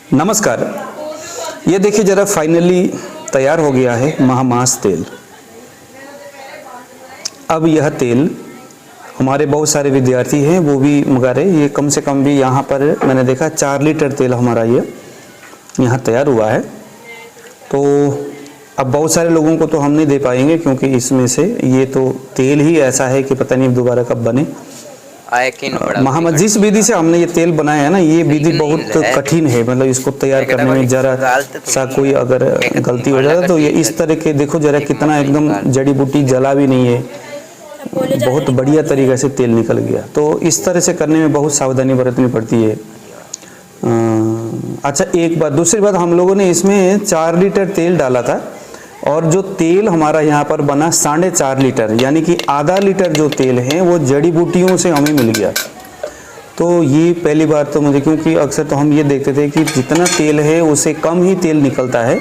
नमस्कार। ये देखिए जरा फाइनली तैयार हो गया है महामास तेल। अब यह तेल हमारे बहुत सारे विद्यार्थी हैं वो भी मंगा रहे। ये कम से कम भी यहाँ पर मैंने देखा 4 लीटर तेल हमारा ये यहाँ तैयार हुआ है। तो अब बहुत सारे लोगों को तो हम नहीं दे पाएंगे क्योंकि इसमें से ये तो तेल ही ऐसा है कि पता नहीं दोबारा कब बने। महामत जिस विधि से हमने ये तेल बनाया है ना, ये विधि बहुत कठिन है। मतलब इसको तैयार करने में जरा सा कोई अगर गलती हो जाए तो ये इस तरह के देखो जरा कितना एकदम जड़ी बूटी जला भी नहीं है, बहुत बढ़िया तरीके से तेल निकल गया। तो इस तरह से करने में बहुत सावधानी बरतनी पड़ती है। अच्छा एक बात, दूसरी बात, हम लोगों ने इसमें 4 लीटर तेल डाला था और जो तेल हमारा यहाँ पर बना 4.5 लीटर, यानी कि आधा लीटर जो तेल है वो जड़ी बूटियों से हमें मिल गया। तो ये पहली बार तो मुझे, क्योंकि अक्सर तो हम ये देखते थे कि जितना तेल है उससे कम ही तेल निकलता है,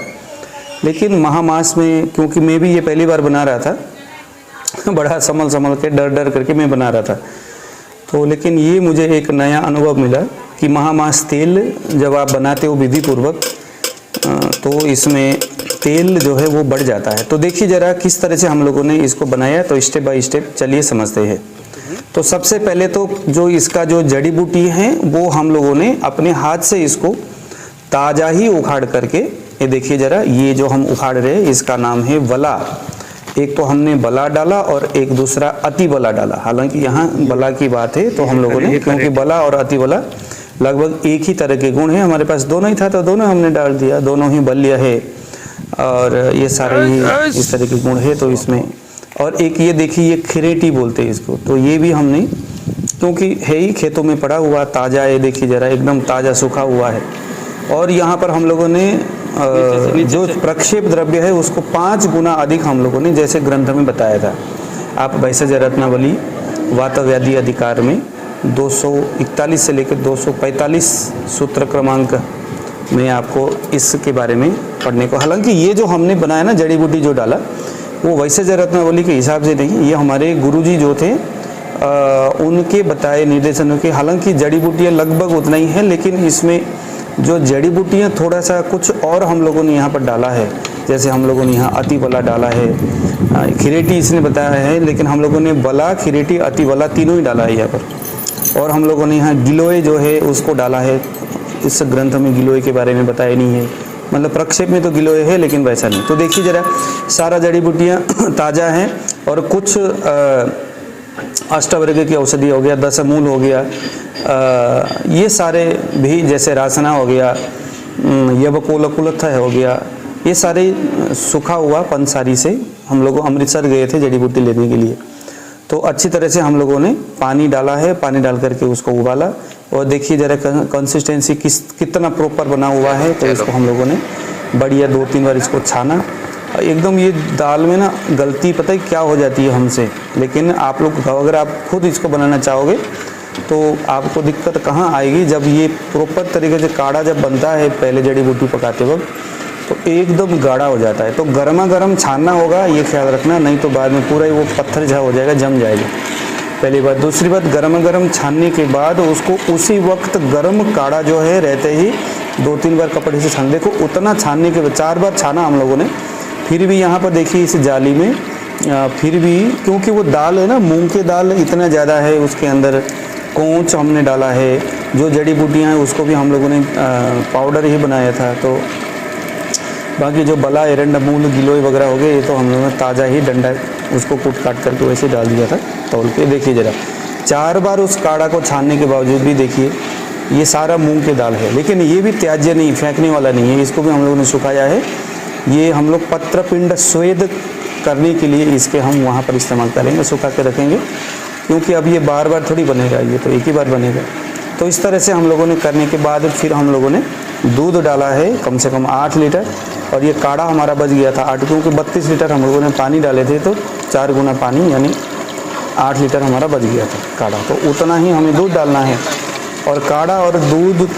लेकिन महामास में क्योंकि मैं भी ये पहली बार बना रहा था, बड़ा संभल के डर करके मैं बना रहा था। तो लेकिन ये मुझे एक नया अनुभव मिला कि महामास तेल जब आप बनाते हो विधि पूर्वक तो इसमें तेल जो है वो बढ़ जाता है। तो देखिए जरा किस तरह से हम लोगों ने इसको बनाया, तो स्टेप बाय स्टेप चलिए समझते हैं। तो सबसे पहले तो जो इसका जो जड़ी बूटी है वो हम लोगों ने अपने हाथ से इसको ताज़ा ही उखाड़ करके, ये देखिए जरा, ये जो हम उखाड़ रहे हैं इसका नाम है बला। एक तो हमने बला डाला और एक दूसरा अति बला डाला। हालांकि यहाँ बला की बात है तो हम लोगों ने, क्योंकि बला और अति बला लगभग एक ही तरह के गुण हैं, हमारे पास दोनों ही था तो दोनों हमने डाल दिया, दोनों ही बल्य है और ये सारे ही इस तरह के गुण है। तो इसमें और एक ये देखिए, ये खिरेटी बोलते हैं इसको, तो ये भी हमने, क्योंकि है ही खेतों में पड़ा हुआ ताज़ा है, देखिए जरा एकदम ताज़ा सूखा हुआ है। और यहाँ पर हम लोगों ने जो प्रक्षेप द्रव्य है उसको 5 गुना अधिक हम लोगों ने जैसे ग्रंथ में बताया था। आप भैषज रत्नावली वातव्याधि अधिकार में 241 से लेकर 245 सूत्र क्रमांक में आपको इसके बारे में पढ़ने को। हालांकि ये जो हमने बनाया ना जड़ी बूटी जो डाला वो वैसे रत्नावली के हिसाब से नहीं, ये हमारे गुरुजी जो थे उनके बताए निर्देशनों के। हालांकि जड़ी बूटियाँ लगभग उतना ही है, लेकिन इसमें जो जड़ी बूटियाँ थोड़ा सा कुछ और हम लोगों ने यहाँ पर डाला है। जैसे हम लोगों ने यहाँ अति बला डाला है, खिरेटी इसने बताया है, लेकिन हम लोगों ने बला, खिरेटी, अति बला तीनों ही डाला है यहाँ पर। और हम लोगों ने यहाँ गिलोय जो है उसको डाला है। इस ग्रंथ में गिलोय के बारे में बताया नहीं है, मतलब प्रक्षेप में तो गिलोय है लेकिन वैसा नहीं। तो देखिए जरा, सारा जड़ी बूटियाँ ताज़ा हैं और कुछ अष्टवर्ग की औषधि हो गया, दशमूल हो गया, ये सारे भी, जैसे रासना हो गया, यवकोलकुलथा हो गया, ये सारे सूखा हुआ पंसारी से हम लोग अमृतसर गए थे जड़ी बूटी लेने के लिए। तो अच्छी तरह से हम लोगों ने पानी डाला है, पानी डाल करके उसको उबाला और देखिए जरा कंसिस्टेंसी कितना प्रॉपर बना हुआ है। तो इसको हम लोगों ने बढ़िया 2-3 बार इसको छाना। एकदम ये दाल में ना गलती पता है क्या हो जाती है हमसे, लेकिन आप लोग अगर आप खुद इसको बनाना चाहोगे तो आपको दिक्कत कहाँ आएगी, जब ये प्रॉपर तरीके से काढ़ा जब बनता है पहले जड़ी बूटी पकाते वक्त तो एकदम गाढ़ा हो जाता है। तो गर्मा गर्म छानना होगा, ये ख्याल रखना, नहीं तो बाद में पूरा ही वो पत्थर झा हो जाएगा, जम जाएगा, पहली बात। दूसरी बात, गर्मा गर्म छानने के बाद उसको उसी वक्त गर्म काढ़ा जो है रहते ही 2-3 बार कपड़े से छान। देखो उतना छानने के बाद 4 बार छाना हम लोगों ने, फिर भी यहाँ पर देखिए इस जाली में फिर भी, क्योंकि वो दाल है ना, मूंग की दाल इतना ज़्यादा है, उसके अंदर कोंच हमने डाला है, जो जड़ी बूटियाँ हैं उसको भी हम लोगों ने पाउडर ही बनाया था। तो बाकी जो बला, एरंडा, मूल, गिलोय वगैरह हो गए, ये तो हम लोगों ने ताज़ा ही डंडा उसको कूट काट करके वैसे डाल दिया था तौल के। देखिए ज़रा 4 बार उस काढ़ा को छानने के बावजूद भी देखिए ये सारा मूंग की दाल है, लेकिन ये भी त्याज्य नहीं, फेंकने वाला नहीं है, इसको भी हम लोगों ने सुखाया है। ये हम लोग पत्रपिंड स्वेद करने के लिए इसके हम वहाँ पर इस्तेमाल करेंगे, सुखा के रखेंगे, क्योंकि अब ये बार बार थोड़ी बनेगा, ये तो एक ही बार बनेगा। तो इस तरह से हम लोगों ने करने के बाद फिर हम लोगों ने दूध डाला है कम से कम 8 लीटर, और ये काढ़ा हमारा बच गया था 8, क्योंकि 32 लीटर हम लोगों ने पानी डाले थे, तो 4 गुना पानी यानी 8 लीटर हमारा बच गया था काढ़ा। तो उतना ही हमें दूध डालना है, और काढ़ा और दूध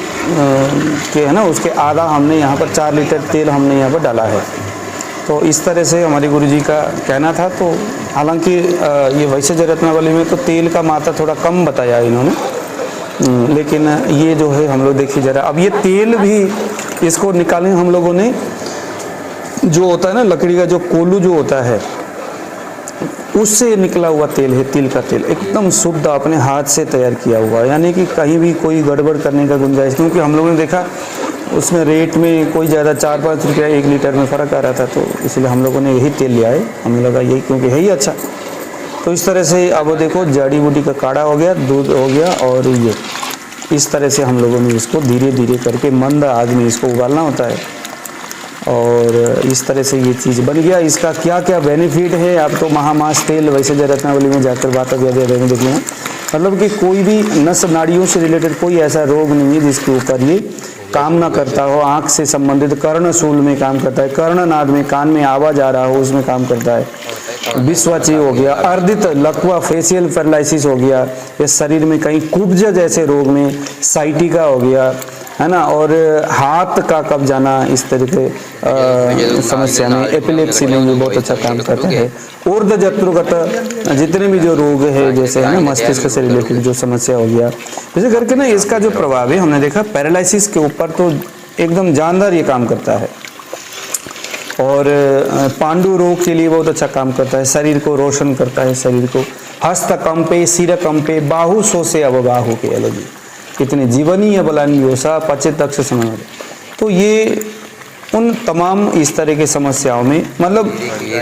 के है ना उसके आधा हमने यहाँ पर 4 लीटर तेल हमने यहाँ पर डाला है। तो इस तरह से हमारे गुरुजी का कहना था। तो हालांकि ये वैसे रत्नावली में तो तेल का मात्रा थोड़ा कम बताया इन्होंने, लेकिन ये जो है हम लोग देखिए ज़रा, अब ये तेल भी इसको निकालें हम लोगों ने, जो होता है ना लकड़ी का जो कोल्हू जो होता है उससे निकला हुआ तेल है, तिल का तेल एकदम शुद्ध अपने हाथ से तैयार किया हुआ, यानी कि कहीं भी कोई गड़बड़ करने का गुंजाइश, क्योंकि हम लोगों ने देखा उसमें रेट में कोई ज़्यादा 4-5 रुपया 1 लीटर में फ़र्क आ रहा था, तो इसलिए हम लोगों ने यही तेल लिया है, हमें लगा यही क्योंकि है ही अच्छा। तो इस तरह से अब देखो जड़ी बूटी का काढ़ा हो गया, दूध हो गया, और ये इस तरह से हम लोगों ने इसको धीरे धीरे करके मंद आग में इसको उबालना होता है, और इस तरह से ये चीज़ बन गया। इसका क्या क्या बेनिफिट है आप तो महामास तेल वैसे रत्नावली में जाकर बात में देख लें, मतलब कि कोई भी नस नाड़ियों से रिलेटेड कोई ऐसा रोग नहीं है जिसके ऊपर ये काम ना करता हो। आँख से संबंधित कर्णशूल में काम करता है, कर्णनाद में कान में आवाज़ आ रहा हो उसमें काम करता है, विश्वाची हो गया, अर्दित लकवा फेशियल पैरालिसिस हो गया, या शरीर में कहीं कुब्ज जैसे रोग में साइटिका हो गया है ना, और हाथ का कब जाना इस तरह के समस्या में, एपिलेप्सी में भी बहुत अच्छा काम करता है। ऊर्ध्व जत्रुगत जितने भी जो रोग है जैसे है ना मस्तिष्क से रिलेटेड जो समस्या हो गया, जैसे करके ना इसका जो प्रभाव है हमने देखा पैरालिसिस के ऊपर तो एकदम जानदार ये काम करता है, और पांडु रोग के लिए बहुत अच्छा काम करता है, शरीर को रोशन करता है, शरीर को हस्त कंपे सिर कंपे बाहु सोसे अवबाहु के अलग कितने जीवनीय बलान्योसा पचे तक से समझ। तो ये उन तमाम इस तरह की समस्याओं में, मतलब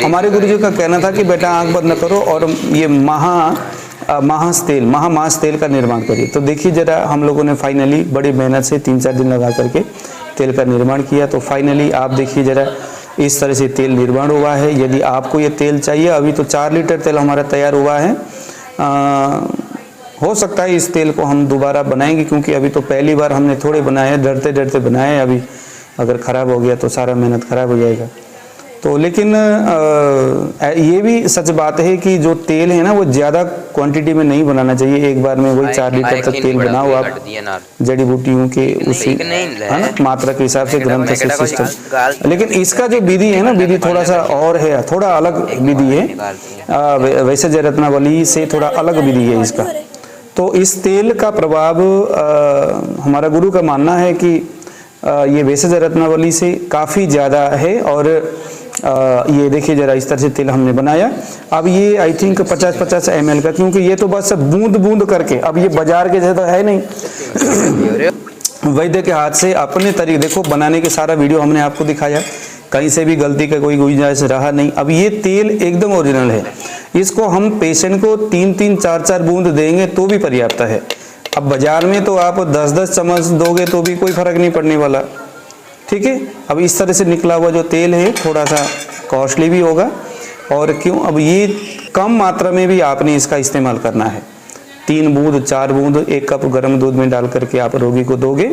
हमारे गुरुजी का कहना था कि बेटा आंख बंद न करो और ये महामास तेल का निर्माण करिए। तो देखिए जरा हम लोगों ने फाइनली बड़ी मेहनत से 3-4 दिन लगा करके तेल का निर्माण किया, तो फाइनली आप देखिए जरा इस तरह से तेल निर्माण हुआ है। यदि आपको ये तेल चाहिए, अभी तो 4 लीटर तेल हमारा तैयार हुआ है, हो सकता है इस तेल को हम दोबारा बनाएंगे, क्योंकि अभी तो पहली बार हमने थोड़े बनाए हैं, डरते डरते बनाए हैं, अभी अगर ख़राब हो गया तो सारा मेहनत ख़राब हो जाएगा। तो लेकिन ये भी सच बात है कि जो तेल है ना वो ज़्यादा क्वांटिटी में नहीं बनाना चाहिए, एक बार में वही 4 लीटर तक तेल बनाओ आप जड़ी बूटियों के उसी है ना मात्रा के हिसाब से ग्रंथ से सिस्टम। लेकिन इसका जो विधि है ना, विधि थोड़ा सा और है, थोड़ा अलग विधि है, वैसे जय रत्नावली से थोड़ा अलग विधि है इसका। तो इस तेल का प्रभाव हमारा गुरु का मानना है कि ये वैसे रत्नावली से काफ़ी ज़्यादा है, और ये देखिए जरा इस तरह से तेल हमने बनाया। अब ये आई थिंक 50-50 ml का, क्योंकि ये तो बस बूंद बूंद करके, अब ये बाजार के जैसा है नहीं वैद्य के हाथ से अपने तरीके देखो बनाने के सारा वीडियो हमने आपको दिखाया, कहीं से भी गलती का कोई गुंजाइश रहा नहीं। अब ये तेल एकदम ओरिजिनल है, इसको हम पेशेंट को 3-3 4-4 बूंद देंगे तो भी पर्याप्त है। अब बाजार में तो आप 10-10 चम्मच दोगे तो भी कोई फर्क नहीं पड़ने वाला, ठीक है। अब इस तरह से निकला हुआ जो तेल है थोड़ा सा कॉस्टली भी होगा, और क्यों अब ये कम मात्रा में भी आपने इसका इस्तेमाल करना है। 3 बूंद 4 बूंद 1 कप गर्म दूध में डाल करके आप रोगी को दोगे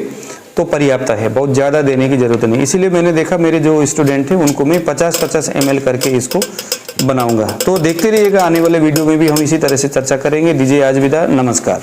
तो पर्याप्त है, बहुत ज़्यादा देने की ज़रूरत नहीं। इसीलिए मैंने देखा मेरे जो स्टूडेंट हैं उनको मैं 50-50 ml करके इसको बनाऊंगा। तो देखते रहिएगा, आने वाले वीडियो में भी हम इसी तरह से चर्चा करेंगे। दीजिए आज विदा, नमस्कार।